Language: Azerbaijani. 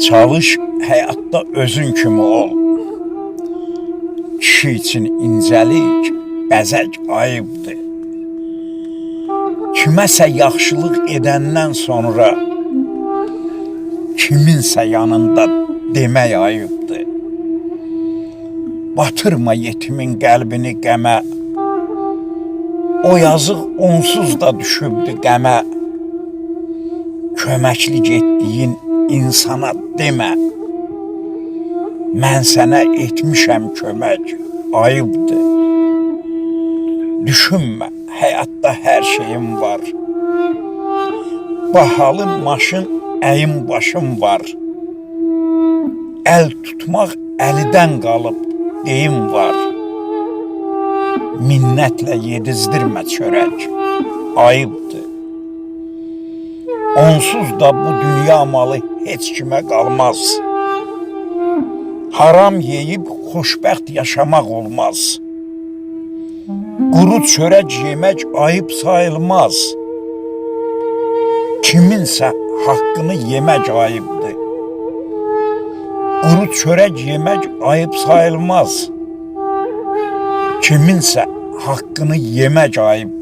Çalış həyatda özün kimi ol. Kişi üçün incəlik, bəzək ayıbdır. Kiməsə yaxşılıq edəndən sonra kiminsə yanında demək ayıbdır. Batırma yetimin qəlbini qəmə. O yazıq onsuz da düşübdü qəmə. Köməklik etdiyin insana demə. Mən sənə etmişəm kömək, ayıbdır. Düşünmə, həyatda hər şeyim var. Bahalı maşın, əyim başım var. Əl tutmaq əlidən qalıb, deyim var. Minnətlə yedizdirmə çörək, ayıbdır. Onsuz da bu dünya malı heç kimə qalmaz. Haram yeyib xoşbəxt yaşamaq olmaz. Quru çörək yemək ayıb sayılmaz. Kiminsə haqqını yemək ayıbdır. Quru çörək yemək ayıb sayılmaz. Kiminsə haqqını yemək ayıbdır.